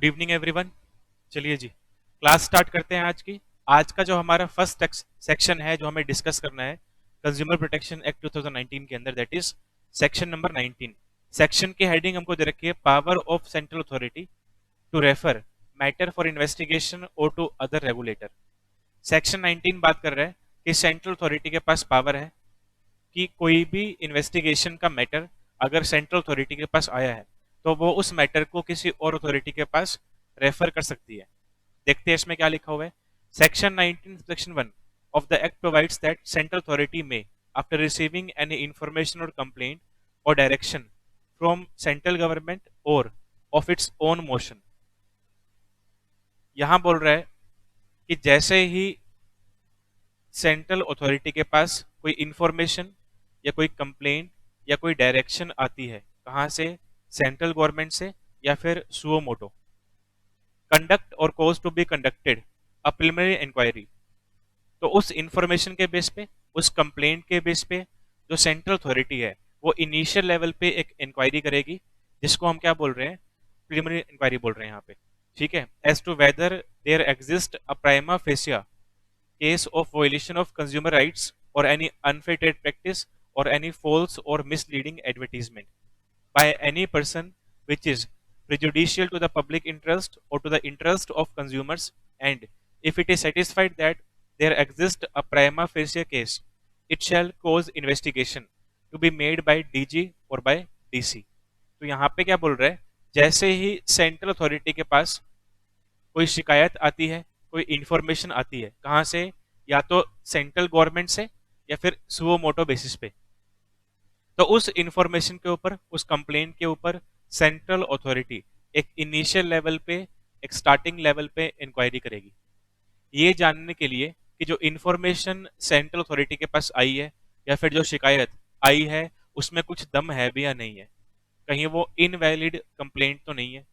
Good evening everyone. चलिए जी class start करते हैं आज का जो हमारा फर्स्ट सेक्शन है जो हमें डिस्कस करना है कंज्यूमर प्रोटेक्शन एक्ट 2019 के अंदर, that is section number 19। Section की हेडिंग हमको दे रखी है power of central authority to refer matter for investigation और टू अदर रेगुलेटर। सेक्शन 19 बात कर रहा है कि सेंट्रल अथॉरिटी के पास पावर है कि कोई भी इन्वेस्टिगेशन का मैटर अगर सेंट्रल अथॉरिटी के पास आया है तो वो उस मैटर को किसी और अथॉरिटी के पास रेफर कर सकती है। देखते हैं इसमें क्या लिखा हुआ है। Section 19 section 1 of the act provides that central authority में आफ्टर रिसीविंग एनी इंफॉर्मेशन और कंप्लेंट और डायरेक्शन फ्रॉम सेंट्रल गवर्नमेंट और ऑफ इट्स ओन मोशन, यहां बोल रहा है कि जैसे ही सेंट्रल अथॉरिटी के पास कोई इंफॉर्मेशन या कोई कंप्लेंट या कोई डायरेक्शन आती है, कहां से? सेंट्रल गवर्नमेंट से या फिर सुओ मोटो, कंडक्ट और cause to be conducted a preliminary inquiry. तो उस इंफॉर्मेशन के बेस पे, उस कंप्लेंट के बेस पे जो सेंट्रल अथॉरिटी है वो इनिशियल लेवल पे एक इंक्वायरी करेगी, जिसको हम क्या बोल रहे हैं? प्रिलिमिनरी इंक्वायरी बोल रहे हैं यहाँ पे। ठीक है, as to whether there exist a prima facie case of violation of consumer rights or any unfair trade practice or any false or misleading advertisement by any person which is prejudicial to the public interest or to the interest of consumers, and if it is satisfied that there exists a prima facie case, it shall cause investigation to be made by DG or by DC। तो यहाँ पे क्या बोल रहा है? जैसे ही central authority के पास कोई शिकायत आती है, कोई इंफॉर्मेशन आती है, कहां से? या तो सेंट्रल गवर्नमेंट से या फिर सुओ मोटो बेसिस पे, तो उस इंफॉर्मेशन के ऊपर, उस कंप्लेंट के ऊपर सेंट्रल अथॉरिटी एक इनिशियल लेवल पे, एक स्टार्टिंग लेवल पे इंक्वायरी करेगी, ये जानने के लिए कि जो इंफॉर्मेशन सेंट्रल अथॉरिटी के पास आई है या फिर जो शिकायत आई है उसमें कुछ दम है भी या नहीं है, कहीं वो इनवैलिड कंप्लेंट तो नहीं है।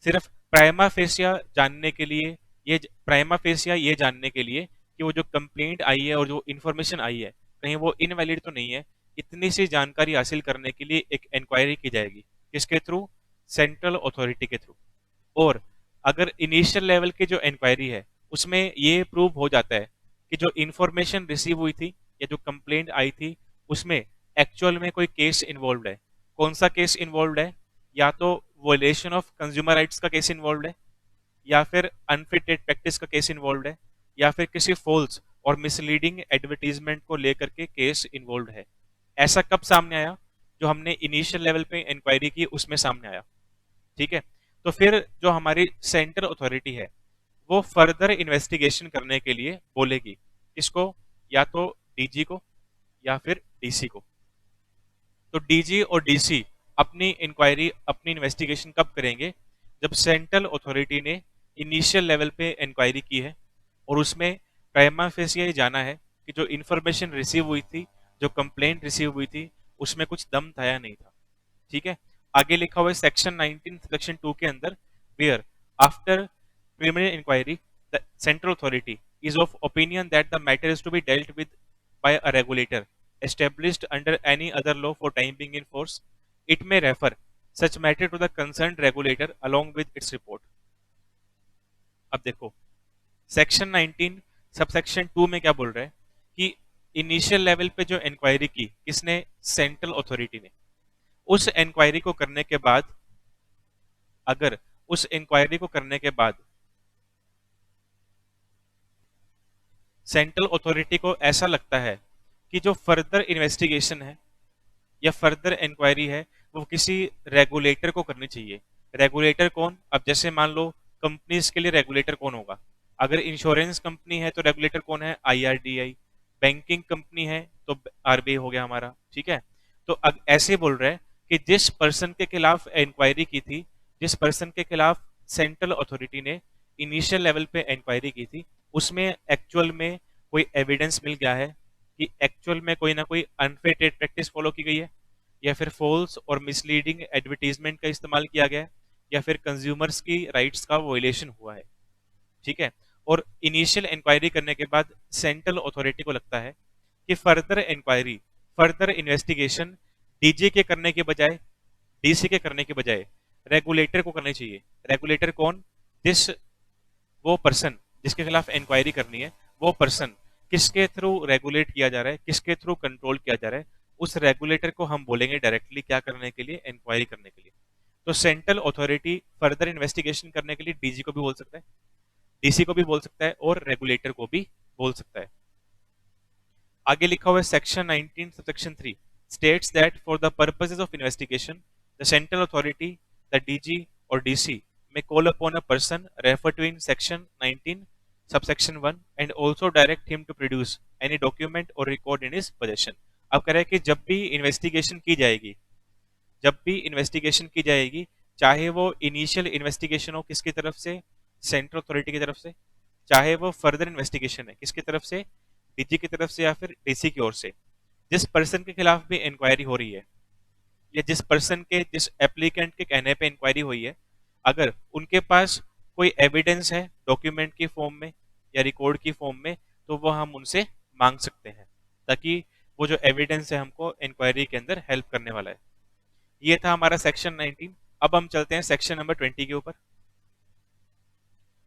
सिर्फ प्राइमा फेसिया जानने के लिए, ये जानने के लिए कि वो जो कंप्लेंट आई है और जो इंफॉर्मेशन आई है कहीं वो इनवैलिड तो नहीं है, इतनी सी जानकारी हासिल करने के लिए एक इंक्वायरी की जाएगी। किसके थ्रू? सेंट्रल अथॉरिटी के थ्रू। और अगर इनिशियल लेवल की जो इंक्वायरी है उसमें ये प्रूव हो जाता है कि जो इंफॉर्मेशन रिसीव हुई थी या जो कंप्लेंट आई थी उसमें एक्चुअल में कोई केस इन्वॉल्व है। कौन सा केस इन्वॉल्व है? या तो वॉयलेशन ऑफ कंज्यूमर राइट्स का केस इन्वॉल्व है, या फिर अनफिट ट्रेड प्रैक्टिस का केस इन्वॉल्व है, या फिर किसी फॉल्स और मिसलीडिंग एडवर्टीजमेंट को लेकर के केस इन्वॉल्व है। ऐसा कब सामने आया? जो हमने इनिशियल लेवल पे इंक्वायरी की उसमें सामने आया। ठीक है, तो फिर जो हमारी सेंट्रल अथॉरिटी है वो फर्दर इन्वेस्टिगेशन करने के लिए बोलेगी। किसको? या तो डीजी को या फिर डीसी को। तो डीजी और डीसी अपनी इंक्वायरी, अपनी इन्वेस्टिगेशन कब करेंगे? जब सेंट्रल अथॉरिटी ने इनिशियल लेवल पे इंक्वायरी की है और उसमें प्राइमा फेसिया ये जाना है कि जो इंफॉर्मेशन रिसीव हुई थी, जो कंप्लेंट रिसीव हुई थी, उसमें कुछ दम था या नहीं था। ठीक है, आगे लिखा हुआ है सेक्शन 19 सेक्शन 2 के अंदर, where after preliminary inquiry the central authority is of opinion that the matter is to be dealt with by a regulator established under any other law for time being in force, it may refer such matter to the concerned regulator along with its report। अब देखो section 19 subsection 2 में क्या बोल रहा है कि initial level पे जो इंक्वायरी की किसने? सेंट्रल अथॉरिटी ने। उस इंक्वायरी को करने के बाद, अगर उस इंक्वायरी को करने के बाद सेंट्रल अथॉरिटी को ऐसा लगता है कि जो फर्दर इन्वेस्टिगेशन है या फर्दर इंक्वायरी है वो किसी रेगुलेटर को करनी चाहिए। रेगुलेटर कौन? अब जैसे मान लो कंपनीज के लिए रेगुलेटर कौन होगा? अगर इंश्योरेंस कंपनी है तो रेगुलेटर कौन है? आईआरडीआई। बैंकिंग कंपनी है तो आरबीआई हो गया हमारा। ठीक है, तो अब ऐसे बोल रहे हैं कि जिस पर्सन के खिलाफ इंक्वायरी की थी, जिस पर्सन के खिलाफ सेंट्रल अथॉरिटी ने इनिशियल लेवल पे इंक्वायरी की थी, उसमें एक्चुअल में कोई एविडेंस मिल गया है कि एक्चुअल में कोई ना कोई अनफेयर ट्रेड प्रैक्टिस फॉलो की गई है, या फिर फॉल्स और मिसलीडिंग एडवर्टीजमेंट का इस्तेमाल किया गया है, या फिर कंज्यूमर्स की राइट्स का वॉयलेशन हुआ है। ठीक है, और इनिशियल इंक्वायरी करने के बाद सेंट्रल अथॉरिटी को लगता है कि further inquiry, further investigation DG के करने के बजाय, डीसी के करने के बजाय रेगुलेटर को करनी चाहिए। रेगुलेटर कौन? जिस वो पर्सन जिसके खिलाफ इंक्वायरी करनी है, वो पर्सन किसके थ्रू रेगुलेट किया जा रहा है, किसके थ्रू कंट्रोल किया जा रहा है, उस रेगुलेटर को हम बोलेंगे डायरेक्टली क्या करने के लिए, इंक्वायरी करने के लिए। तो सेंट्रल अथॉरिटी फर्दर इन्वेस्टिगेशन करने के लिए डीजी को भी बोल सकता है, डीसी को भी बोल सकता है और रेगुलेटर को भी बोल सकता है। आगे लिखा हुआ है section 19 subsection 3 states that for the purposes of investigation the central authority, the DG or DC may call upon a person referred to in section 19 subsection 1 and also direct him to produce any document or record in his possession। अब कह रहा है कि जब भी investigation की जाएगी, चाहे वो इनिशियल इन्वेस्टिगेशन हो किसकी तरफ से, सेंट्रल अथॉरिटी की तरफ से, चाहे वो फर्दर इन्वेस्टिगेशन है किसकी तरफ से, डीजी की तरफ से या फिर डीसी की ओर से, जिस पर्सन के खिलाफ भी इंक्वायरी हो रही है या जिस एप्लीकेंट के कहने पे इंक्वायरी हुई है, अगर उनके पास कोई एविडेंस है डॉक्यूमेंट की फॉर्म में या रिकॉर्ड की फॉर्म में, तो वो हम उनसे मांग सकते हैं, ताकि वो जो एविडेंस है हमको इंक्वायरी के अंदर हेल्प करने वाला है। ये था हमारा सेक्शन 19। अब हम चलते हैं सेक्शन नंबर 20 के ऊपर।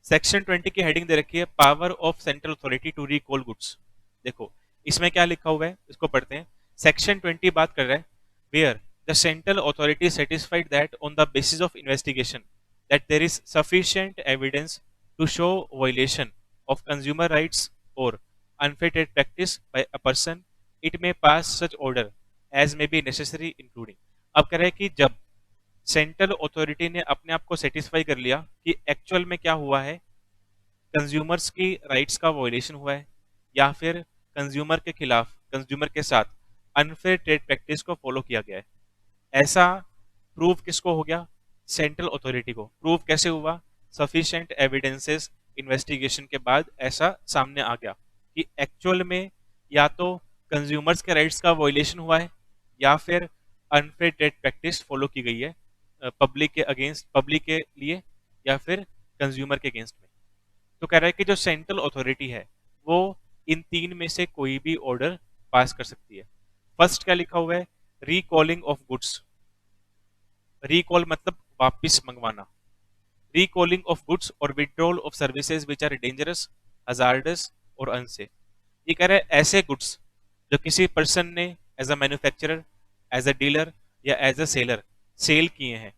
सेक्शन 20 की हेडिंग दे रखी है power of central authority to recall goods. देखो इसमें क्या लिखा हुआ है, इसको पढ़ते हैं। सेक्शन 20 बात कर रहा है where the central authority satisfied that on the basis of investigation that there is sufficient evidence to show violation of consumer rights or unfair trade practice by a person it may pass such order as may be necessary including. अब कह रहे हैं कि जब central authority ने अपने आप को सेटिस्फाई कर लिया कि एक्चुअल में क्या हुआ है, कंज्यूमर्स की राइट्स का वायलेशन हुआ है या फिर कंज्यूमर के खिलाफ, कंज्यूमर के साथ अनफेयर ट्रेड प्रैक्टिस को फॉलो किया गया है, ऐसा प्रूव किसको हो गया, सेंट्रल अथॉरिटी को। प्रूव कैसे हुआ, सफिशिएंट एविडेंसेस इन्वेस्टिगेशन के बाद ऐसा सामने आ गया कि एक्चुअल में या तो कंज्यूमर्स के राइट्स का वायलेशन हुआ है या फिर अनफेयर ट्रेड प्रैक्टिस फॉलो की गई है पब्लिक के अगेंस्ट, पब्लिक के लिए या फिर कंज्यूमर के अगेंस्ट में। तो कह रहा है कि जो सेंट्रल अथॉरिटी है वो इन तीन में से कोई भी ऑर्डर पास कर सकती है। फर्स्ट क्या लिखा हुआ है, रिकॉलिंग ऑफ गुड्स। रिकॉल मतलब वापस मंगवाना। रिकॉलिंग ऑफ गुड्स और withdrawal of services which are dangerous, hazardous और अनसेफ। ये कह रहा है ऐसे गुड्स जो किसी पर्सन ने as a manufacturer, as a dealer या एज अ सेलर सेल किए हैं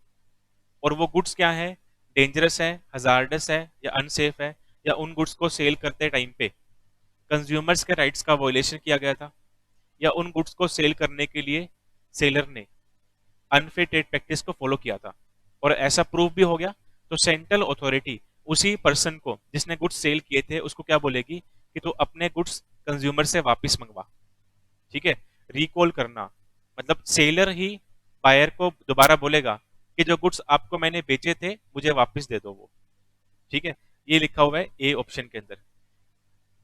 और वो गुड्स क्या है, डेंजरस है, हजार्डस है या अनसेफ है, या उन गुड्स को सेल करते टाइम पे कंज्यूमर्स के राइट्स का वायलेशन किया गया था, या उन गुड्स को सेल करने के लिए सेलर ने अनफेयर ट्रेड प्रैक्टिस को फॉलो किया था और ऐसा प्रूफ भी हो गया, तो सेंट्रल अथॉरिटी उसी पर्सन को जिसने गुड्स सेल किए थे उसको क्या बोलेगी कि तू अपने गुड्स कंज्यूमर से वापस मंगवा। ठीक है, रिकॉल करना मतलब सेलर ही बायर को दोबारा बोलेगा कि जो गुड्स आपको मैंने बेचे थे मुझे वापस दे दो वो। ठीक है, ये लिखा हुआ है ए ऑप्शन के अंदर।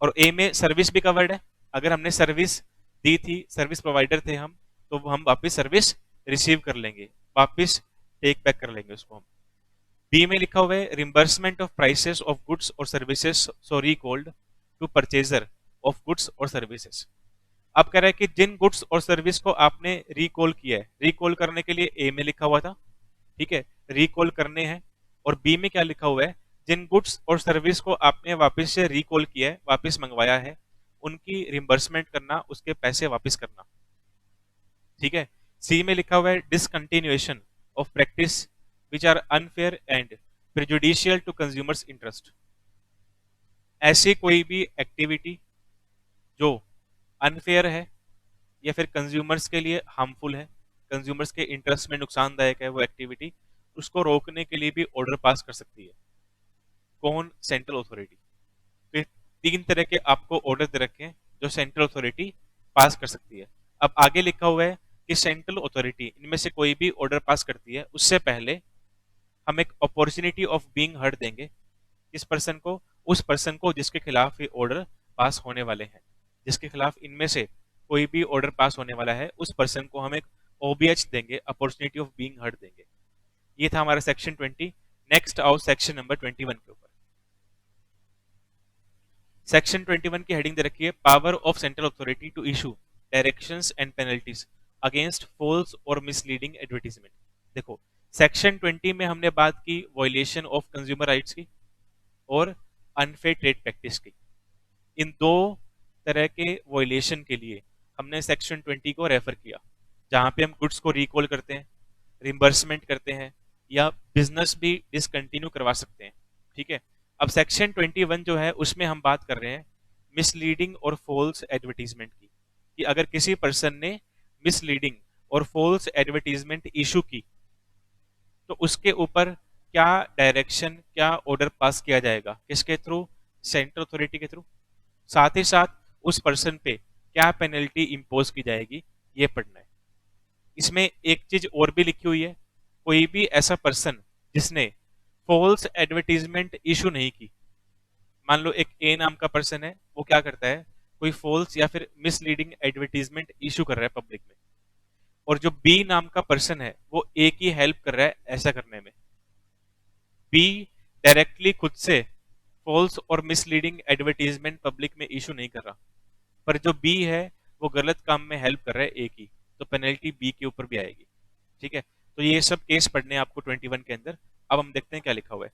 और ए में सर्विस भी कवर्ड है, अगर हमने सर्विस दी थी, सर्विस प्रोवाइडर थे हम, तो हम वापस सर्विस रिसीव कर लेंगे, वापस टेक बैक कर लेंगे उसको हम। बी में लिखा हुआ है reimbursement of prices of goods or services so recalled to purchaser of goods or services. अब कह रहा है कि जिन गुड्स और सर्विस को आपने रिकॉल किया है, रिकॉल करने के लिए ए में लिखा हुआ था, ठीक है, रिकॉल करने हैं। और बी में क्या लिखा हुआ है, जिन गुड्स और सर्विस को आपने वापस से रिकॉल किया है, वापस मंगवाया है, उनकी रिम्बर्समेंट करना, उसके पैसे वापस करना। ठीक है, सी में लिखा हुआ है discontinuation of practice which are unfair and prejudicial to consumers interest. ऐसी कोई भी एक्टिविटी जो अनफेयर है या फिर कंज्यूमर्स के लिए हार्मफुल है, कंज्यूमर्स के इंटरेस्ट में नुकसानदायक है वो एक्टिविटी, उसको रोकने के लिए भी ऑर्डर पास कर सकती है। कौन? Central authority. तो ये तीन तरह के आपको ऑर्डर दे रखे हैं जो सेंट्रल अथॉरिटी पास कर सकती है। अब आगे लिखा हुआ है कि सेंट्रल अथॉरिटी इनमें से कोई भी ऑर्डर पास करती है उससे पहले हम एक अपॉर्चुनिटी ऑफ बीइंग हर्ड देंगे किस पर्सन को, उस पर्सन को जिसके खिलाफ ये ऑर्डर पास होने वाले हैं। जिसके खिलाफ इनमें से कोई भी ऑर्डर पास होने वाला है उस पर्सन को हम एक OBH देंगे, अपॉर्चुनिटी ऑफ बीइंग हर्ड देंगे। ये था हमारा सेक्शन 20। नेक्स्ट आओ सेक्शन नंबर 21 के ऊपर। सेक्शन 21 की हेडिंग दे रखी है power of central authority to issue directions and penalties against false और मिसलीडिंग एडवर्टीजमेंट। देखो सेक्शन 20 में हमने बात की वॉयलेशन ऑफ कंज्यूमर राइट्स की और अनफेयर ट्रेड प्रैक्टिस की। इन दो तरह के वॉयलेशन के लिए हमने सेक्शन 20 को रेफर किया, जहां पे हम गुड्स को रिकॉल करते हैं, रिम्बर्समेंट करते हैं या बिजनेस भी डिसकंटिन्यू करवा सकते हैं। ठीक है। अब सेक्शन 21 जो है उसमें हम बात कर रहे हैं मिसलीडिंग और फॉल्स एडवर्टीजमेंट की, कि अगर किसी पर्सन ने मिसलीडिंग और फॉल्स एडवर्टीजमेंट इशू की तो उसके ऊपर क्या डायरेक्शन, क्या ऑर्डर पास किया जाएगा, किसके थ्रू, सेंट्रल अथॉरिटी के थ्रू। साथ ही साथ उस पर्सन पे क्या पेनल्टी इंपोज की जाएगी, ये पढ़ना है। इसमें एक चीज और भी लिखी हुई है, कोई भी ऐसा पर्सन जिसने फॉल्स एडवर्टीजमेंट इशू नहीं की, मान लो एक ए नाम का पर्सन है, वो क्या करता है, कोई फॉल्स या फिर मिसलीडिंग एडवर्टीजमेंट इशू कर रहा है पब्लिक में, और जो बी नाम का पर्सन है वो ए की हेल्प कर रहा है ऐसा करने में। बी डायरेक्टली खुद से फॉल्स और मिसलीडिंग एडवर्टीजमेंट पब्लिक में इशू नहीं कर रहा, पर जो बी है वो गलत काम में हेल्प कर रहा है ए की, तो पेनल्टी बी के ऊपर भी आएगी। ठीक है। तो ये सब केस पढ़ने हैं आपको 21 के अंदर। अब हम देखते हैं क्या लिखा हुआ है।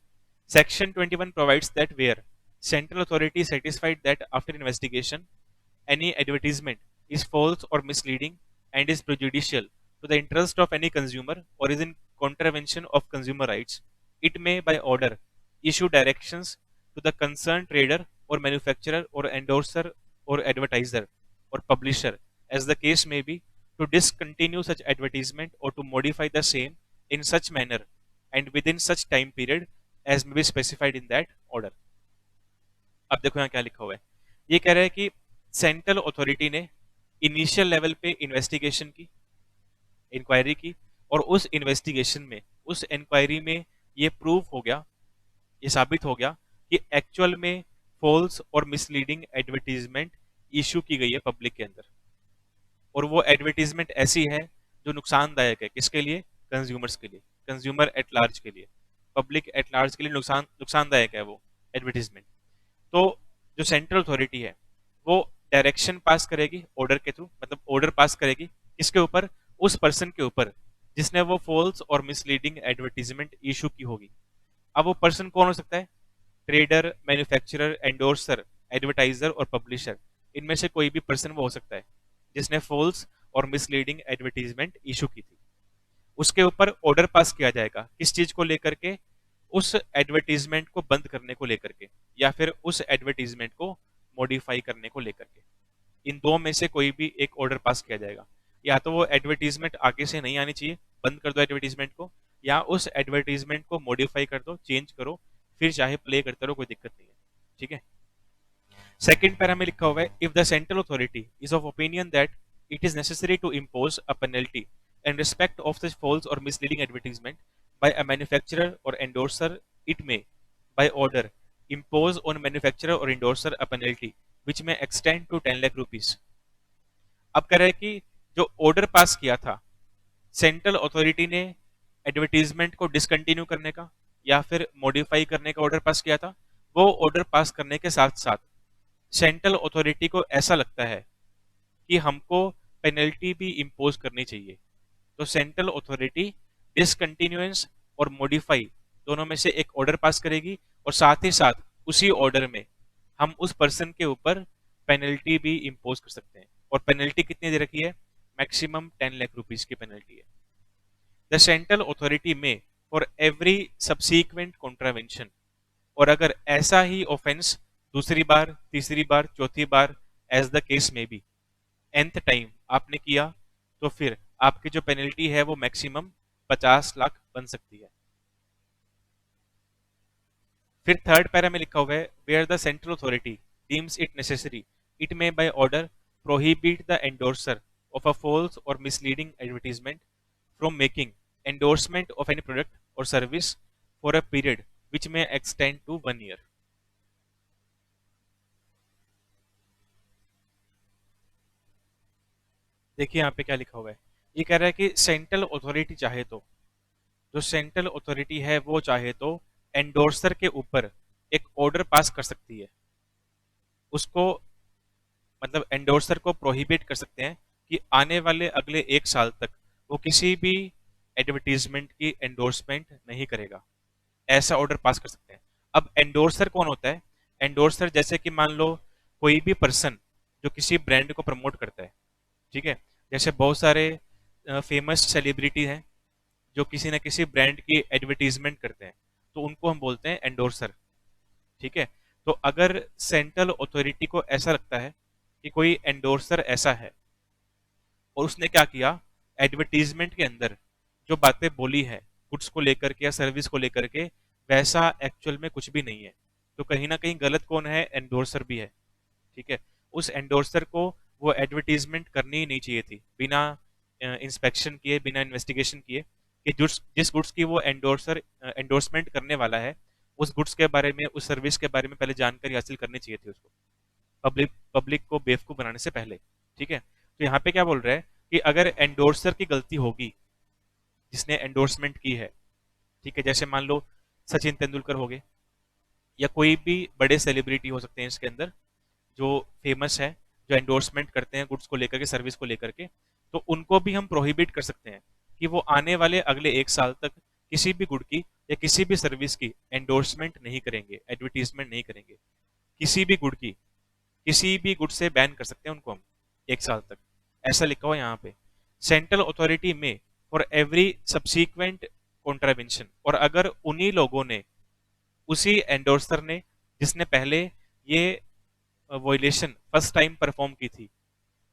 Section 21 provides that where central authority satisfied that after investigation any advertisement is false or misleading and is prejudicial to the interest of any consumer or is in contravention of consumer rights, it may by order issue directions to the concerned trader or manufacturer or endorser or advertiser or publisher, as the case may be, to discontinue such advertisement or to modify the same in such manner and within such time period as may be specified in that order. अब देखो यहाँ क्या लिखा हुआ है। ये कह रहा है कि सेंट्रल अथॉरिटी ने इनिशियल लेवल पे इन्वेस्टिगेशन की, इंक्वायरी की, और उस इन्वेस्टिगेशन में, उस इंक्वायरी में ये प्रूव हो गया, ये साबित हो गया कि एक्चुअल में फॉल्स और मिसलीडिंग एडवर्टीजमेंट इशू की गई है पब्लिक के अंदर, और वो एडवर्टीजमेंट ऐसी है जो नुकसानदायक है, किसके लिए, कंज्यूमर्स के लिए, कंज्यूमर एट लार्ज के लिए, पब्लिक एट लार्ज के लिए नुकसानदायक है वो एडवर्टीजमेंट। तो जो सेंट्रल अथॉरिटी है वो डायरेक्शन पास करेगी ऑर्डर के थ्रू, मतलब ऑर्डर पास करेगी किसके ऊपर, उस पर्सन के ऊपर जिसने वो फॉल्स और मिसलीडिंग एडवर्टीजमेंट इशू की होगी। अब वो पर्सन कौन हो सकता है, ट्रेडर, मैन्युफैक्चरर, एंडोर्सर, एडवर्टाइजर और पब्लिशर, इनमें से कोई भी पर्सन वो हो सकता है जिसने फॉल्स और मिसलीडिंग एडवर्टीजमेंट इशू की थी। उसके ऊपर ऑर्डर पास किया जाएगा किस चीज को लेकर के, उस एडवर्टीजमेंट को बंद करने को लेकर के या फिर उस एडवर्टीजमेंट को मॉडिफाई करने को लेकर के। इन दो में से कोई भी एक ऑर्डर पास किया जाएगा, या तो वो एडवर्टीजमेंट आगे से नहीं आनी चाहिए, बंद कर दो एडवर्टीजमेंट को, या उस एडवर्टीजमेंट को मॉडिफाई कर दो, चेंज करो, फिर चाहे प्ले करते रहो, कोई दिक्कत नहीं है। ठीक है। सेकंड पैरा में लिखा हुआ है, if the central authority is of opinion that it is necessary to impose a penalty in respect of such false or misleading advertisement by a manufacturer or endorser, it may, by order, impose on manufacturer or endorser a penalty which may extend to 10 lakh rupees. अब कह रहे हैं कि जो order pass किया था central authority ने advertisement को डिसकंटिन्यू करने का या फिर मॉडिफाई करने का ऑर्डर पास किया था, वो ऑर्डर पास करने के साथ साथ सेंट्रल अथॉरिटी को ऐसा लगता है कि हमको पेनल्टी भी इंपोज करनी चाहिए, तो सेंट्रल अथॉरिटी डिसकंटिन्यूएंस और मॉडिफाई दोनों में से एक ऑर्डर पास करेगी, और साथ ही साथ उसी ऑर्डर में हम उस पर्सन के ऊपर पेनल्टी भी इंपोज कर सकते हैं। और पेनल्टी कितनी दे रखी है, मैक्सिमम 10 लाख रुपीस की पेनल्टी है। द सेंट्रल अथॉरिटी में फॉर एवरी सब्सीक्वेंट कॉन्ट्रावेंशन, और अगर ऐसा ही ऑफेंस दूसरी बार, तीसरी बार, चौथी बार, एज द केस में बी, nth टाइम आपने किया, तो फिर आपकी जो पेनल्टी है वो मैक्सिमम 50 लाख बन सकती है। फिर थर्ड पैरा में लिखा हुआ है, where the central authority deems it necessary, it may by order prohibit the endorser of a false और misleading advertisement from making endorsement of any product or service for a period which may extend to 1 year. देखिए यहाँ पे क्या लिखा हुआ है, ये कह रहा है कि सेंट्रल अथॉरिटी चाहे तो, जो सेंट्रल अथॉरिटी है वो चाहे तो एंडोर्सर के ऊपर एक ऑर्डर पास कर सकती है, उसको मतलब एंडोर्सर को प्रोहिबिट कर सकते हैं कि आने वाले अगले 1 साल तक वो किसी भी एडवर्टीजमेंट की एंडोर्समेंट नहीं करेगा। ऐसा ऑर्डर पास कर सकते हैं। अब एंडोर्सर कौन होता है? एंडोर्सर जैसे कि मान लो कोई भी पर्सन जो किसी ब्रांड को प्रमोट करता है, ठीक है, जैसे बहुत सारे फेमस सेलिब्रिटी हैं जो किसी न किसी ब्रांड की एडवर्टीजमेंट करते हैं, तो उनको हम बोलते हैं एंडोर्सर। ठीक है, तो अगर सेंट्रल अथॉरिटी को ऐसा लगता है कि कोई एंडोर्सर ऐसा है और उसने क्या किया, एडवर्टीजमेंट के अंदर जो बातें बोली है गुड्स को लेकर के या सर्विस को लेकर के, वैसा एक्चुअल में कुछ भी नहीं है, तो कहीं ना कहीं गलत कौन है? एंडोर्सर भी है। ठीक है, उस एंडोर्सर को वो एडवर्टीजमेंट करनी ही नहीं चाहिए थी, बिना इंस्पेक्शन किए, बिना इन्वेस्टिगेशन किए कि जिस गुड्स की वो एंडोर्सर एंडोर्समेंट करने वाला है, उस गुड्स के बारे में, उस सर्विस के बारे में पहले जानकारी हासिल करनी चाहिए थी उसको, पब्लिक को बेवकूफ बनाने से पहले। ठीक है, तो यहाँ पे क्या बोल रहा है कि अगर एंडोर्सर की गलती होगी, जिसने एंडोर्समेंट की है, ठीक है, जैसे मान लो सचिन तेंदुलकर हो गए या कोई भी बड़े सेलिब्रिटी हो सकते हैं इसके अंदर जो फेमस है, जो एंडोर्समेंट करते हैं गुड्स को लेकर के, सर्विस को लेकर के, तो उनको भी हम प्रोहिबिट कर सकते हैं कि वो आने वाले अगले 1 साल तक किसी भी गुड की या किसी भी सर्विस की एंडोर्समेंट नहीं करेंगे, एडवर्टीजमेंट नहीं करेंगे। किसी भी गुड की, किसी भी गुड से बैन कर सकते हैं उनको हम 1 साल तक। ऐसा लिखा हुआ है यहाँ पे, सेंट्रल अथॉरिटी में फॉर एवरी सब्सीक्वेंट कॉन्ट्रावेंशन। और अगर उन्हीं लोगों ने, उसी एंडोर्सर ने जिसने पहले ये वॉयलेशन फर्स्ट टाइम परफॉर्म की थी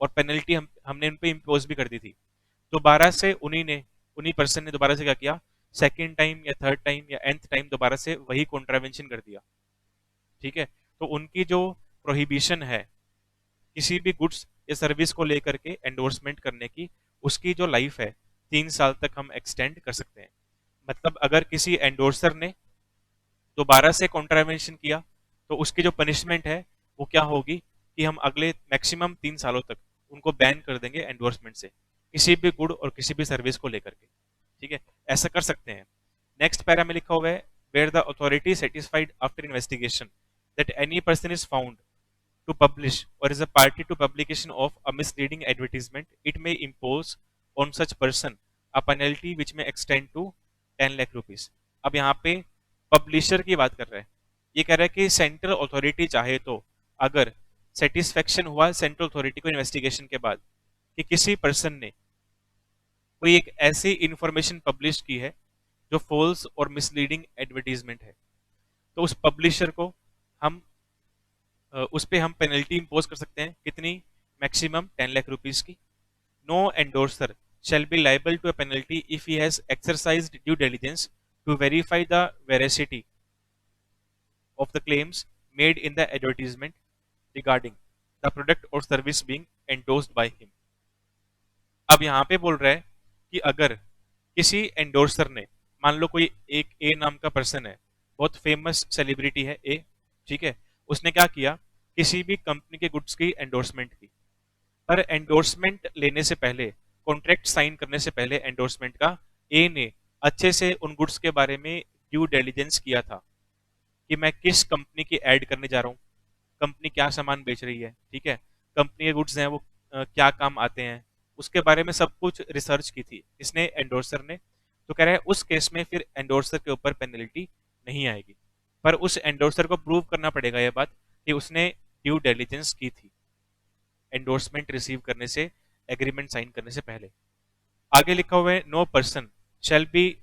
और पेनल्टी हमने उन पे इम्पोज भी कर दी थी, दोबारा से उन्हीं पर्सन ने दोबारा से क्या किया, सेकेंड टाइम या थर्ड टाइम या nth टाइम दोबारा से वही कॉन्ट्रावेंशन कर दिया। ठीक है, तो उनकी जो प्रोहिबिशन है किसी भी गुड्स या सर्विस को लेकर के एंडोर्समेंट करने की, उसकी जो लाइफ है 3 साल तक हम एक्सटेंड कर सकते हैं। मतलब अगर किसी एंडोर्सर ने दोबारा से कॉन्ट्रावेंशन किया तो उसकी जो पनिशमेंट है वो क्या होगी कि हम अगले मैक्सिमम 3 सालों तक उनको बैन कर देंगे एंडोर्समेंट से, किसी भी गुड और किसी भी सर्विस को लेकर के। ठीक है, ऐसा कर सकते हैं। नेक्स्ट पैरा में लिखा हुआ है, where the authority satisfied after investigation that any person is found to publish or is a party to publication of a misleading advertisement, it may impose on such person a penalty which may extend to 10 lakh rupees. अब यहाँ पे publisher की बात कर रहे हैं, ये कह रहा है कि सेंट्रल अथॉरिटी चाहे तो, अगर सेटिस्फेक्शन हुआ सेंट्रल अथॉरिटी को इन्वेस्टिगेशन के बाद कि किसी पर्सन ने कोई एक ऐसी इंफॉर्मेशन पब्लिश की है जो फॉल्स और मिसलीडिंग एडवर्टीजमेंट है, तो उस पब्लिशर को हम उस पर हम पेनल्टी इम्पोज कर सकते हैं। कितनी? मैक्सिमम 10 लाख रुपीस की। No endorser shall be liable to a penalty if he has exercised due diligence to verify the veracity of the claims made in the advertisement regarding the product or service being endorsed by him। अब यहाँ पे बोल रहा है कि अगर किसी endorser ने, मान लो कोई एक ए नाम का पर्सन है, बहुत फेमस सेलिब्रिटी है ए, ठीक है, उसने क्या किया, किसी भी कंपनी के गुड्स की एंडोर्समेंट की, पर एंडोर्समेंट लेने से पहले, कॉन्ट्रैक्ट साइन करने से पहले एंडोर्समेंट का, ए ने अच्छे से उन गुड्स के बारे में ड्यू डिलिजेंस किया था कि मैं किस कंपनी की ऐड करने जा रहा हूँ, कंपनी क्या सामान बेच रही है, ठीक है, कंपनी के गुड्स हैं वो क्या काम आते हैं, उसके बारे में सब कुछ रिसर्च की थी इसने, एंडोर्सर ने। तो कह रहा है उस केस में फिर एंडोर्सर के ऊपर पेनल्टी नहीं आएगी, पर उस एंडोर्सर को प्रूव करना पड़ेगा ये बात कि उसने ड्यू डिलिजेंस की थी एंडोर्समेंट रिसीव करने से, एग्रीमेंट साइन करने से पहले। आगे लिखा हुआ है, no person shall be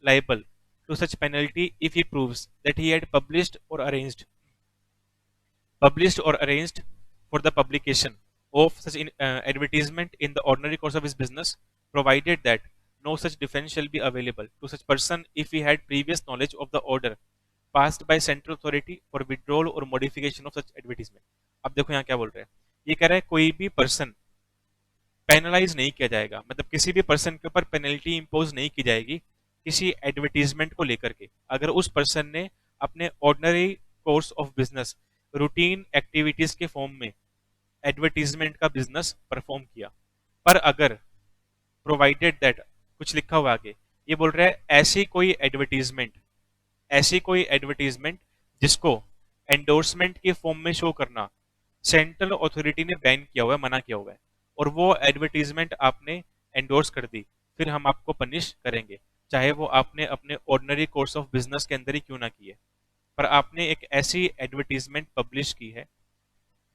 liable to such penalty if he proves that he had published or arranged for the publication of such advertisement in the ordinary course of his business, provided that no such defense shall be available to such person if he had previous knowledge of the order passed by central authority for withdrawal or modification of such advertisement। अब देखो यहाँ क्या बोल रहे हैं, ये कह रहा है कोई भी पर्सन पेनलाइज नहीं किया जाएगा, मतलब किसी भी पर्सन के ऊपर पेनल्टी इंपोज नहीं की जाएगी किसी एडवर्टीजमेंट को लेकर के, अगर उस पर्सन ने अपने ordinary course of business, routine activities के फॉर्म में एडवर्टीजमेंट का बिजनेस परफॉर्म किया। पर अगर प्रोवाइडेड दैट, कुछ लिखा हुआ आगे, ये बोल रहा है ऐसी कोई एडवर्टीजमेंट जिसको एंडोर्समेंट के फॉर्म में शो करना सेंट्रल अथॉरिटी ने बैन किया हुआ है, मना किया हुआ है, और वो एडवर्टीजमेंट आपने एंडोर्स कर दी, फिर हम आपको पनिश करेंगे, चाहे वो आपने अपने ऑर्डिनरी कोर्स ऑफ बिजनेस के अंदर ही क्यों ना किए, पर आपने एक ऐसी एडवर्टीजमेंट पब्लिश की है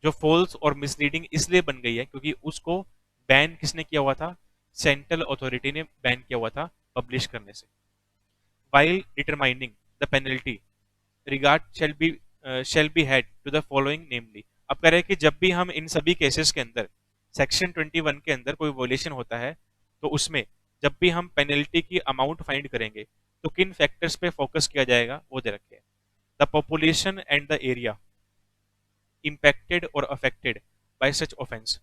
जो फॉल्स और मिसलीडिंग इसलिए बन गई है क्योंकि उसको बैन किसने किया हुआ था? सेंट्रल अथॉरिटी ने बैन किया हुआ था पब्लिश करने से। While determining the penalty regard shall be had to the following namely। अब कह रहे हैं कि जब भी हम इन सभी केसेस के अंदर सेक्शन 21 के अंदर कोई वोलेशन होता है तो उसमें जब भी हम पेनल्टी की अमाउंट फाइंड करेंगे तो किन फैक्टर्स पे फोकस किया जाएगा वो दे रखे हैं। The population and the area impacted or affected by such offense।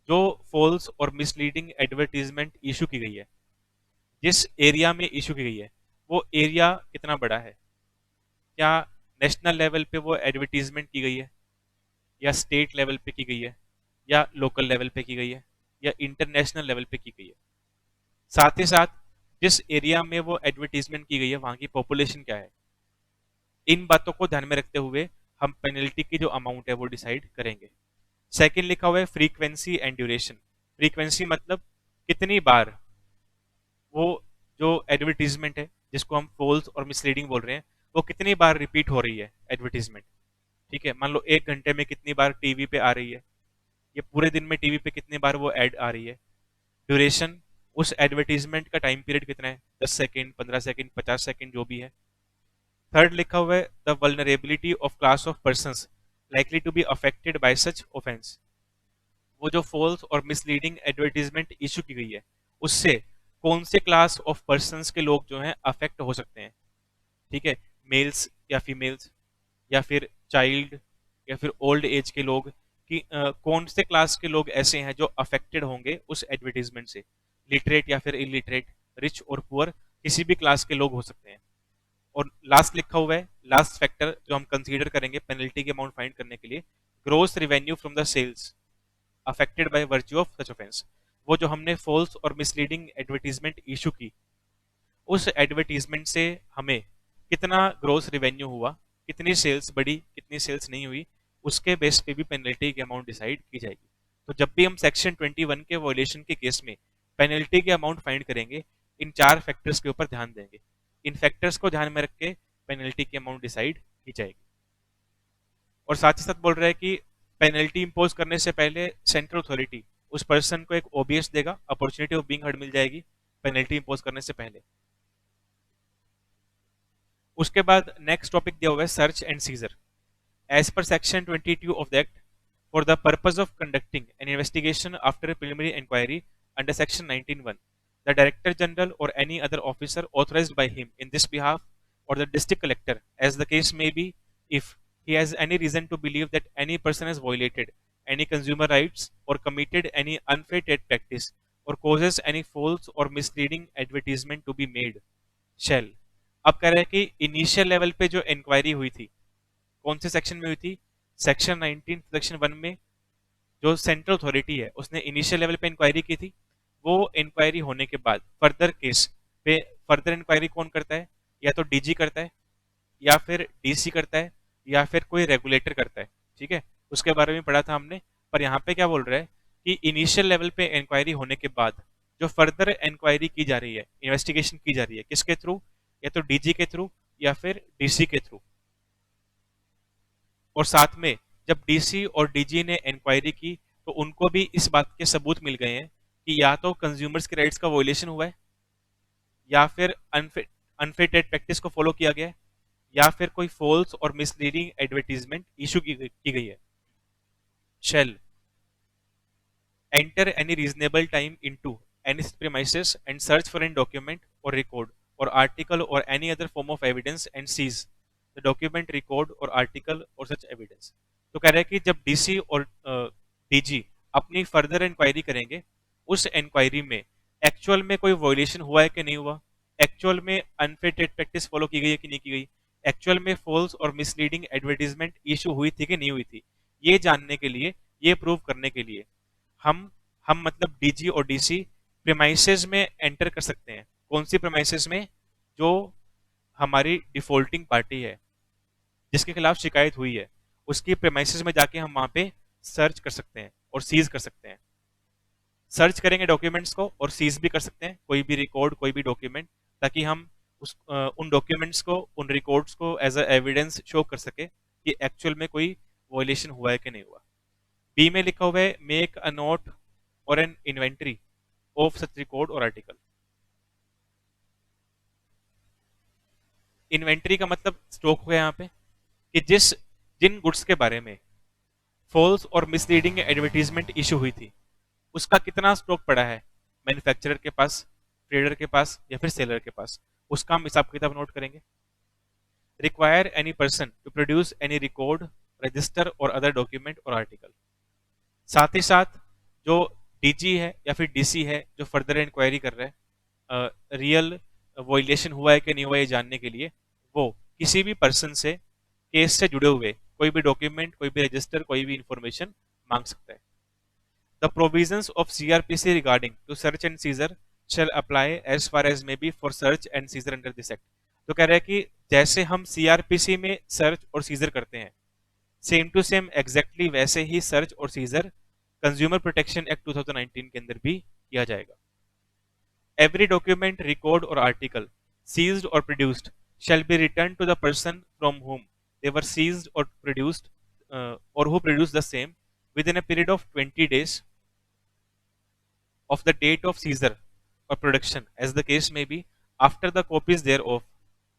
जो फॉल्स और मिसलीडिंग एडवर्टीजमेंट इशू की गई है, जिस एरिया में इशू की गई है, वो एरिया कितना बड़ा है? क्या नेशनल लेवल पे वो एडवर्टीजमेंट की गई है, या स्टेट लेवल पे की गई है, या लोकल लेवल पे की गई है, या इंटरनेशनल लेवल पे की गई है? साथ ही साथ जिस एरिया में वो एडवर्टीजमेंट की गई है वहां की पॉपुलेशन क्या है? इन बातों को ध्यान में रखते हुए हम पेनल्टी की जो अमाउंट है वो डिसाइड करेंगे। सेकंड लिखा हुआ है फ्रीक्वेंसी एंड ड्यूरेशन। फ्रीक्वेंसी मतलब कितनी बार वो जो एडवर्टीजमेंट है जिसको हम फॉल्स और मिसलीडिंग बोल रहे हैं वो कितनी बार रिपीट हो रही है एडवर्टीजमेंट। ठीक है, मान लो 1 घंटे में कितनी बार टीवी पे आ रही है, ये पूरे दिन में टीवी पे कितनी बार वो एड आ रही है। ड्यूरेशन, उस एडवर्टीजमेंट का टाइम पीरियड कितना है, 10 सेकेंड, 15 सेकेंड, 50 सेकेंड, जो भी है। थर्ड लिखा हुआ है the vulnerability of class of persons likely to be affected by such offence. वो जो फॉल्स और मिसलीडिंग एडवर्टीजमेंट इशू की गई है उससे कौन से क्लास ऑफ पर्संस के लोग जो हैं अफेक्ट हो सकते हैं। ठीक है, मेल्स या फीमेल्स, या फिर चाइल्ड, या फिर ओल्ड एज के लोग, कि कौन से क्लास के लोग ऐसे हैं जो अफेक्टेड होंगे उस एडवर्टीजमेंट से। लिटरेट या फिर इलिटरेट, रिच और पुअर, किसी भी क्लास के लोग हो सकते हैं। और लास्ट लिखा हुआ है, लास्ट फैक्टर जो हम कंसीडर करेंगे पेनल्टी के अमाउंट फाइंड करने के लिए, gross revenue from the sales affected by virtue of such offence. वो जो हमने फॉल्स और मिसलीडिंग एडवर्टीजमेंट इशू की, उस एडवर्टीजमेंट से हमें कितना ग्रोस रिवेन्यू हुआ, कितनी सेल्स बढ़ी, कितनी सेल्स नहीं हुई, उसके बेस पे भी पेनल्टी की अमाउंट डिसाइड की जाएगी। तो जब भी हम सेक्शन 21 के वॉयलेशन के केस में पेनल्टी के अमाउंट फाइंड करेंगे, इन 4 फैक्टर्स के ऊपर ध्यान देंगे। इन फैक्टर्स को ध्यान में रख के पेनल्टी की अमाउंट डिसाइड की जाएगी। और साथ ही साथ बोल रहा है कि पेनल्टी इंपोज करने से पहले सेंट्रल अथॉरिटी उस पर्सन को एक ओबीएस देगा, अपॉर्चुनिटी ऑफ बीइंग हर्ड मिल जाएगी पेनल्टी इंपोज करने से पहले। उसके बाद नेक्स्ट टॉपिक दिया हुआ है search and seizure. As per section 22 of the act, for the purpose of conducting an investigation after a preliminary inquiry under section 19(1), the director general or any other officer authorized by him in this behalf, or the district collector as the case may be, if he has any reason to believe that any person has violated any consumer rights or committed any unfair trade practice or causes any false or misleading advertisement to be made, shall। अब कह रहे हैं कि initial level पे जो inquiry हुई थी कौन से सेक्शन में हुई थी? सेक्शन 19 सेक्शन 1 में जो सेंट्रल अथॉरिटी है उसने इनिशियल लेवल पे इंक्वायरी की थी। वो इंक्वायरी होने के बाद फर्दर केस पे फर्दर इंक्वायरी कौन करता है? या तो डीजी करता है, या फिर डीसी करता है, या फिर कोई रेगुलेटर करता है। ठीक है, उसके बारे में पढ़ा था हमने। पर यहाँ पे क्या बोल रहा है कि इनिशियल लेवल पे इंक्वायरी होने के बाद जो फर्दर इंक्वायरी की जा रही है, इन्वेस्टिगेशन की जा रही है, किसके थ्रू? या तो डीजी के थ्रू या फिर डीसी के थ्रू। और साथ में जब डीसी और डीजी ने इंक्वायरी की तो उनको भी इस बात के सबूत मिल गए हैं कि या तो कंज्यूमर्स के राइट्स का वोलेशन हुआ है, या फिर अनफेयर ट्रेड प्रैक्टिस को फॉलो किया गया है, या फिर कोई फॉल्स और मिसलीडिंग एडवर्टीजमेंट इशू की गई है। Shall enter any reasonable time into any premises and search for any document or record or article or any other form of evidence and seize the document, record or article or such evidence। तो कह रहा है कि जब DC और DG अपनी further inquiry करेंगे, उस इंक्वायरी में एक्चुअल में कोई वॉयलेशन हुआ है कि नहीं हुआ, एक्चुअल में अनफेयर ट्रेड प्रैक्टिस फॉलो की गई है कि नहीं की गई, एक्चुअल में फॉल्स और मिसलीडिंग एडवर्टीजमेंट इशू हुई थी कि नहीं हुई थी, ये जानने के लिए, ये प्रूव करने के लिए हम मतलब डीजी और डीसी प्रेमाइसेस में एंटर कर सकते हैं। कौन सी प्रेमाइसेस में? जो हमारी डिफॉल्टिंग पार्टी है, जिसके खिलाफ शिकायत हुई है, उसकी प्रेमाइसेस में जाके हम वहां पे सर्च कर सकते हैं और सीज कर सकते हैं। सर्च करेंगे डॉक्यूमेंट्स को और सीज भी कर सकते हैं कोई भी रिकॉर्ड, कोई भी डॉक्यूमेंट, ताकि हम उन डॉक्यूमेंट्स को, उन रिकॉर्ड्स को एज अ एविडेंस शो कर सके कि एक्चुअल में कोई वॉयलेशन हुआ है कि नहीं हुआ। बी में लिखा हुआ है मेक अ नोट और N inventory of such record और आर्टिकल। इन्वेंट्री का मतलब स्टॉक हो गया यहाँ पे कि जिन गुड्स के बारे में फॉल्स और मिसलीडिंग एडवर्टीजमेंट इशू हुई थी उसका कितना स्टॉक पड़ा है मैन्युफैक्चरर के पास, ट्रेडर के पास या फिर सेलर के पास, उसका हम हिसाब किताब नोट करेंगे। Require any person to produce any record, register और अदर डॉक्यूमेंट और आर्टिकल। साथ ही साथ जो डीजी है या फिर डीसी है जो फर्दर इंक्वायरी कर रहा है रियल वॉयलेशन हुआ है कि नहीं हुआ ये जानने के लिए, वो किसी भी पर्सन से केस से जुड़े हुए कोई भी डॉक्यूमेंट, कोई भी रजिस्टर, कोई भी इंफॉर्मेशन मांग सकता है। The provisions of CRPC regarding to search and seizure shall apply as far as may be for search and seizure under this act। तो कह रहा है कि जैसे हम CRPC में सर्च और सीजर करते हैं, सेम टू सेम एग्जैक्टली वैसे ही सर्च और सीजर कंज्यूमर प्रोटेक्शन एक्ट 2019 के अंदर भी किया जाएगा। Every document, record or article seized or produced shall be returned to the person from whom they were seized or produced or who produced the same within a period of 20 days of the date of seizure or production, as the case may be, after the copies thereof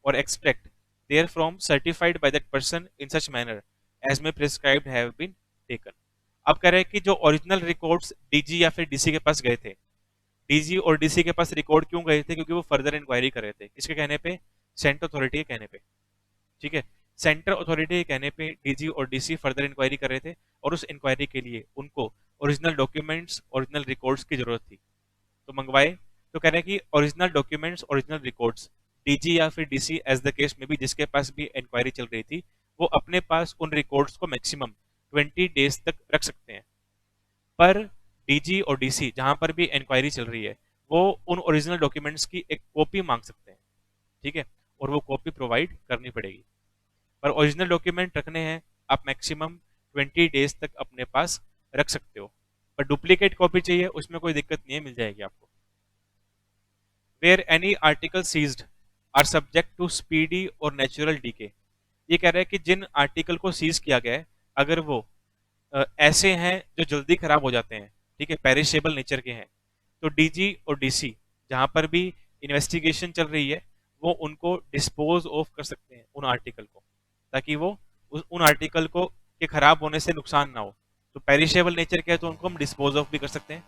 or extract therefrom certified by that person in such manner as may prescribed have been taken। अब कह रहे हैं कि जो original records DG या फिर DC के पास गए थे, डीजी और डीसी के पास रिकॉर्ड क्यों गए थे? क्योंकि वो फर्दर इंक्वायरी कर रहे थे। किसके कहने पे? सेंट्रल अथॉरिटी के कहने पे। ठीक है, सेंट्रल अथॉरिटी के कहने पे डीजी और डीसी फर्दर इंक्वायरी कर रहे थे और उस इंक्वायरी के लिए उनको ओरिजिनल डॉक्यूमेंट्स, ओरिजिनल रिकॉर्ड्स की जरूरत थी, तो मंगवाए। तो कह रहे हैं कि original documents, original records DG या फिर डीसी एज द केस में भी जिसके पास भी इंक्वायरी चल रही थी, वो अपने पास उन रिकॉर्ड्स को मैक्सिमम 20 डेज तक रख सकते हैं। पर डीजी और डीसी जहां पर भी इंक्वायरी चल रही है वो उन ओरिजिनल डॉक्यूमेंट्स की एक कॉपी मांग सकते हैं। ठीक है, और वो कॉपी प्रोवाइड करनी पड़ेगी। पर ओरिजिनल डॉक्यूमेंट रखने हैं आप मैक्सिमम 20 डेज तक अपने पास रख सकते हो। पर डुप्लीकेट कॉपी चाहिए उसमें कोई दिक्कत नहीं है, मिल जाएगी आपको। Where any article seized are subject to speedy और नेचुरल डीके। ये कह रहा है कि जिन आर्टिकल को सीज किया गया है अगर वो ऐसे हैं जो जल्दी खराब हो जाते हैं, ठीक है, पेरिशेबल नेचर के हैं, तो डीजी और डीसी जहां पर भी इन्वेस्टिगेशन चल रही है वो उनको डिस्पोज ऑफ कर सकते हैं उन आर्टिकल को, ताकि वो उन आर्टिकल को के खराब होने से नुकसान ना हो। तो पेरिशेबल नेचर के है तो उनको हम डिस्पोज ऑफ भी कर सकते हैं।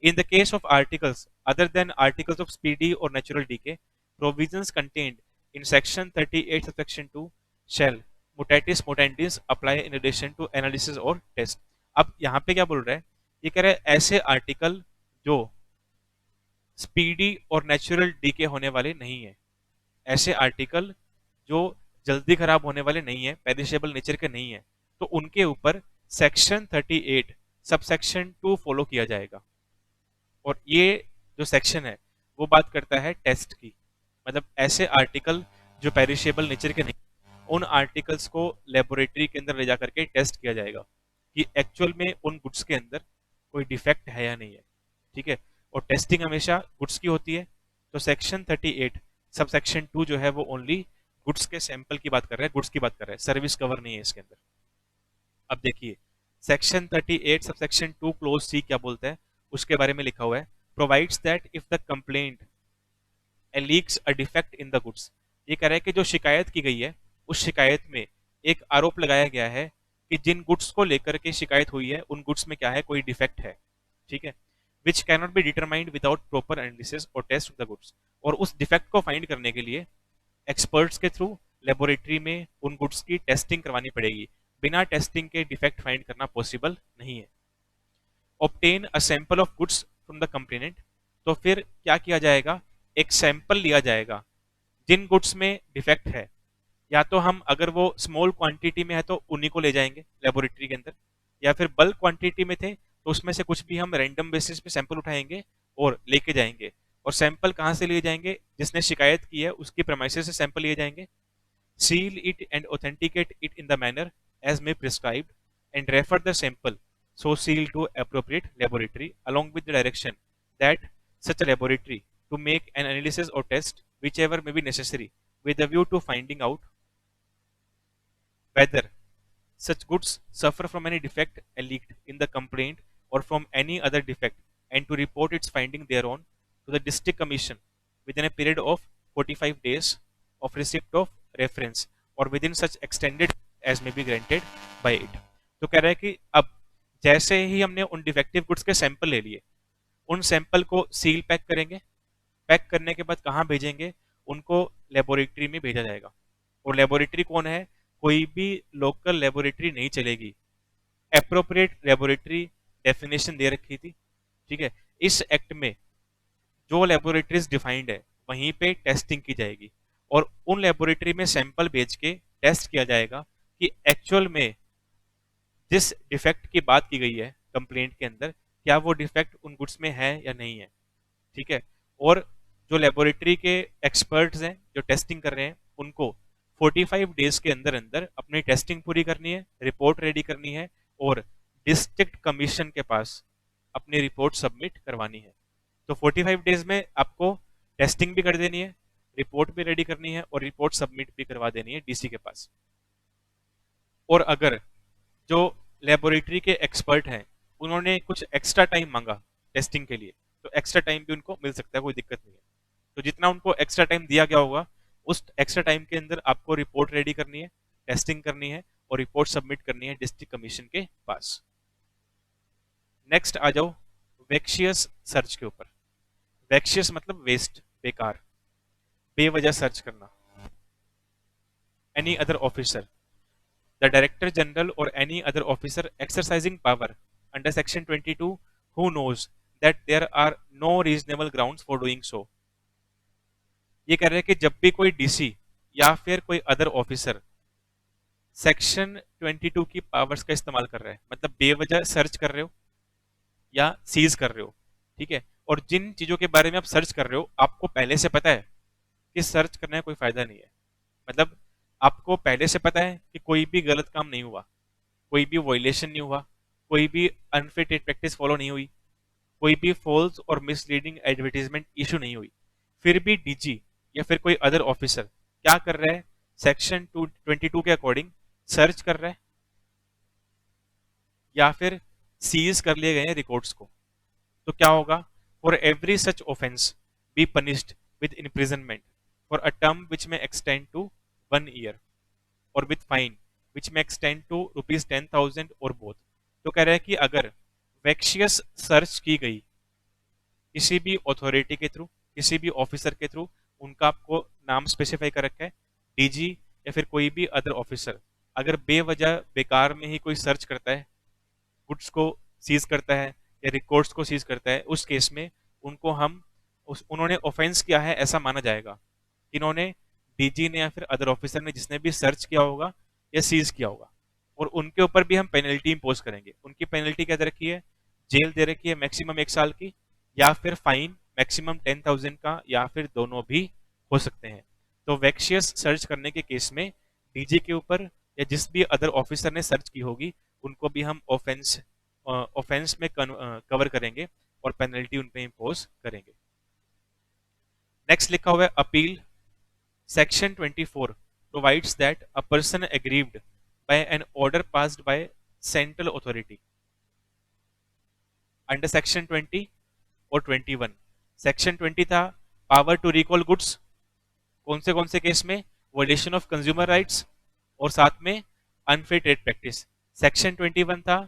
In the case of articles other than articles of speedy और natural decay, provisions contained in section 38 subsection 2 shall mutatis mutandis apply in addition to analysis or test. अब यहाँ पे क्या बोल रहा है? ये कह रहा है ऐसे आर्टिकल जो स्पीडी और नेचुरल डीके होने वाले नहीं है, ऐसे आर्टिकल जो जल्दी खराब होने वाले नहीं है, पेरिशेबल नेचर के नहीं है, तो उनके ऊपर सेक्शन 38 सबसेक्शन 2 फॉलो किया जाएगा। और ये जो सेक्शन है वो बात करता है टेस्ट की, मतलब ऐसे आर्टिकल जो पेरिशेबल नेचर के नहीं, उन आर्टिकल्स को लेबोरेटरी के अंदर ले जा करके टेस्ट किया जाएगा कि एक्चुअल में उन गुड्स के अंदर कोई डिफेक्ट है या नहीं है। ठीक है, और टेस्टिंग हमेशा गुड्स की होती है। तो सेक्शन 38 सब सेक्शन 2 जो है वो ओनली गुड्स के सैंपल की बात कर रहा है, गुड्स की बात कर रहा है, सर्विस कवर नहीं है इसके अंदर। अब देखिए section 38 sub section 2 close C क्या बोलता है, उसके बारे में लिखा हुआ है provides that if the complaint alleges a defect in the goods. ये कह रहा है कि जो शिकायत की गई है उस शिकायत में एक आरोप लगाया गया है कि जिन गुड्स को लेकर के शिकायत हुई है उन गुड्स में क्या है, कोई डिफेक्ट है। ठीक है, which cannot be determined without proper analysis और टेस्ट ऑफ द गुड्स। और उस डिफेक्ट को फाइंड करने के लिए एक्सपर्ट्स के थ्रू लेबोरेटरी में उन गुड्स की टेस्टिंग करवानी पड़ेगी। बिना टेस्टिंग के डिफेक्ट फाइंड करना पॉसिबल नहीं है। Obtain a sample of goods from the complainant. तो फिर क्या किया जाएगा, एक सैंपल लिया जाएगा जिन गुड्स में डिफेक्ट है, या तो हम अगर वो स्मॉल क्वांटिटी में है तो उन्हीं को ले जाएंगे लेबोरेटरी के अंदर, या फिर बल्क क्वांटिटी में थे तो उसमें से कुछ भी हम रैंडम बेसिस पे सैंपल उठाएंगे और लेके जाएंगे। और सैंपल कहाँ से लिए जाएंगे, जिसने शिकायत की है उसकी प्रेमाइसेस से सैंपल लिए जाएंगे। Seal it and authenticate it in the manner as may prescribed and refer the sample so seal to appropriate laboratory along with the direction that such a laboratory to make an analysis or test whichever may be necessary with a view to finding out whether such goods suffer from any defect alleged in the complaint or from any other defect and to report its finding thereon to the district commission within a period of 45 days of receipt of reference or within such extended as may be granted by it. तो कह रहा है कि अब जैसे ही हमने उन defective goods के सैंपल ले लिए, उन सैंपल को सील पैक करेंगे, पैक करने के बाद कहाँ भेजेंगे, उनको लेबोरेटरी में भेजा जाएगा। और लेबोरेटरी कौन है, कोई भी लोकल लेबोरेटरी नहीं चलेगी, एप्रोप्रिएट लेबोरेटरी डेफिनेशन दे रखी थी, ठीक है। इस एक्ट में जो लेबोरेटरीज डिफाइंड है वहीं पे टेस्टिंग की जाएगी और उन लेबोरेटरी में सैंपल भेज के टेस्ट किया जाएगा कि एक्चुअल में जिस डिफेक्ट की बात की गई है कंप्लेंट के अंदर, क्या वो डिफेक्ट उन गुड्स में है या नहीं है, ठीक है। और जो लेबोरेटरी के एक्सपर्ट्स हैं जो टेस्टिंग कर रहे हैं, उनको 45 डेज के अंदर अंदर अपनी टेस्टिंग पूरी करनी है, रिपोर्ट रेडी करनी है और डिस्ट्रिक्ट कमीशन के पास अपनी रिपोर्ट सबमिट करवानी है। तो 45 डेज में आपको टेस्टिंग भी कर देनी है, रिपोर्ट भी रेडी करनी है और रिपोर्ट सबमिट भी करवा देनी है डीसी के पास। और अगर जो लेबोरेटरी के एक्सपर्ट हैं उन्होंने कुछ एक्स्ट्रा टाइम मांगा टेस्टिंग के लिए, तो एक्स्ट्रा टाइम भी उनको मिल सकता है, कोई दिक्कत नहीं है। तो जितना उनको एक्स्ट्रा टाइम दिया गया होगा, उस एक्स्ट्रा टाइम के अंदर आपको रिपोर्ट रेडी करनी है, टेस्टिंग करनी है और रिपोर्ट सबमिट करनी है डिस्ट्रिक्ट कमीशन के पास। नेक्स्ट आ जाओ वेक्शियस सर्च के ऊपर। वेक्शियस मतलब वेस्ट, बेकार, बेवजह सर्च करना। Any other officer, the director general or any other officer exercising power under section 22 who knows that there are no reasonable grounds for doing so। ये कह रहे हैं कि जब भी कोई डीसी या फिर कोई अदर ऑफिसर सेक्शन 22 की पावर्स का इस्तेमाल कर रहा है, मतलब बेवजह सर्च कर रहे हो या सीज कर रहे हो, ठीक है, और जिन चीजों के बारे में आप सर्च कर रहे हो आपको पहले से पता है कि सर्च करने का कोई फायदा नहीं है, मतलब आपको पहले से पता है कि कोई भी गलत काम नहीं हुआ, कोई भी वायलेशन नहीं हुआ, कोई भी अनफिट प्रैक्टिस फॉलो नहीं हुई, कोई भी फॉल्स और मिसलीडिंग एडवर्टीजमेंट इशू नहीं हुई, फिर भी डीजी या फिर कोई अदर ऑफिसर क्या कर रहा है, सेक्शन 22 के अकॉर्डिंग सर्च कर रहा है या फिर सीज कर लिए गए हैं रिकॉर्ड्स को, तो क्या होगा, for every such offence be punished with imprisonment for a term which में एक्सटेंड टू 1 ईयर और विथ फाइन विच में एक्सटेंड टू ₹10,000 और बोथ। तो कह रहा है कि अगर वेक्शियस सर्च की गई किसी भी अथॉरिटी के थ्रू, किसी भी ऑफिसर के थ्रू, उनका आपको नाम स्पेसिफाई कर रखा है, डीजी या फिर कोई भी अदर ऑफिसर अगर बेवजह बेकार में ही कोई सर्च करता है, गुड्स को सीज करता है या रिकॉर्ड्स को सीज करता है, उस केस में उनको हम उन्होंने ऑफेंस किया है ऐसा माना जाएगा। इन्होंने डीजी ने या फिर अदर ऑफिसर ने जिसने भी सर्च किया होगा या सीज किया होगा, और उनके ऊपर भी हम पेनल्टी इम्पोज करेंगे। उनकी पेनल्टी क्या दे रखी है, जेल दे रखी है मैक्सिमम 1 साल की, या फिर फाइन मैक्सिमम 10,000 का, या फिर दोनों भी हो सकते हैं। तो वेक्शियस सर्च करने के केस में डीजी के ऊपर या जिस भी अदर ऑफिसर ने सर्च की होगी उनको भी हम ऑफेंस में कवर करेंगे और पेनल्टी उन पे इम्पोज करेंगे। नेक्स्ट लिखा हुआ है appeal. Section 24 provides that a person aggrieved by an order passed by central authority under Section 20 और 21। Section 20 था power to recall goods, कौन से केस में, वायलेशन ऑफ कंज्यूमर राइट्स और साथ में अनफेयर ट्रेड प्रैक्टिस। सेक्शन 21 था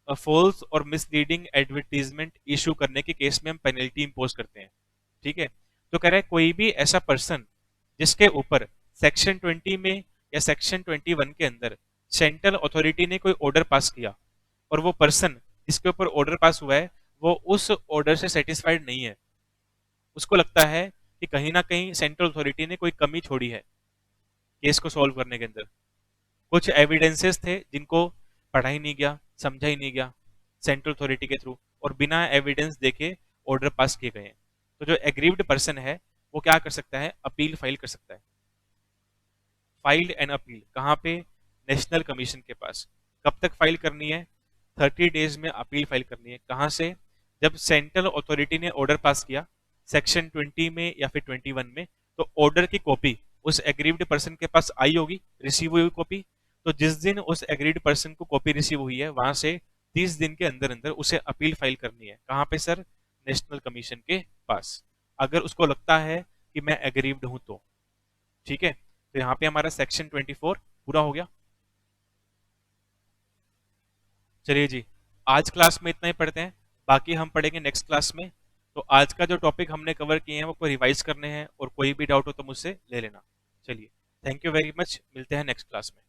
फॉल्स और मिसलीडिंग एडवर्टीजमेंट इशू करने के केस में हम पेनल्टी इंपोज करते हैं, ठीक है। तो कह रहा है कोई भी ऐसा पर्सन जिसके ऊपर सेक्शन 20 में या सेक्शन 21 के अंदर सेंट्रल अथॉरिटी ने कोई ऑर्डर पास किया और वो पर्सन जिसके ऊपर ऑर्डर पास हुआ है वो उस ऑर्डर से सेटिस्फाइड नहीं है, उसको लगता है कि कहीं ना कहीं सेंट्रल अथॉरिटी ने कोई कमी छोड़ी है केस को सॉल्व करने के अंदर, कुछ एविडेंसेस थे जिनको पढ़ा ही नहीं गया, समझा ही नहीं गया सेंट्रल अथॉरिटी के थ्रू, और बिना एविडेंस देखे ऑर्डर पास किए गए हैं। तो जो एग्रीव्ड पर्सन है वो क्या कर सकता है, अपील फाइल कर सकता है। फाइल्ड एन अपील कहाँ पे, नेशनल कमीशन के पास। कब तक फाइल करनी है, 30 डेज में अपील फाइल करनी है। कहाँ से? जब सेंट्रल अथॉरिटी ने ऑर्डर पास किया सेक्शन 20 में या फिर 21 में, तो ऑर्डर की कॉपी उस एग्रीव्ड पर्सन के पास आई होगी, रिसीव हुई कॉपी। तो जिस दिन उस एग्रीड पर्सन को कॉपी रिसीव हुई है, वहां से 30 दिन के अंदर अंदर उसे अपील फाइल करनी है। कहाँ पे सर? नेशनल कमीशन के पास, अगर उसको लगता है कि मैं एग्रीव्ड हूं तो। ठीक है, तो यहाँ पे हमारा सेक्शन 24 पूरा हो गया। चलिए जी, आज क्लास में इतना ही पढ़ते हैं, बाकी हम पढ़ेंगे नेक्स्ट क्लास में। तो आज का जो टॉपिक हमने कवर किए हैं वो कोई रिवाइज करने हैं, और कोई भी डाउट हो तो मुझसे ले लेना। चलिए, थैंक यू वेरी मच, मिलते हैं नेक्स्ट क्लास में।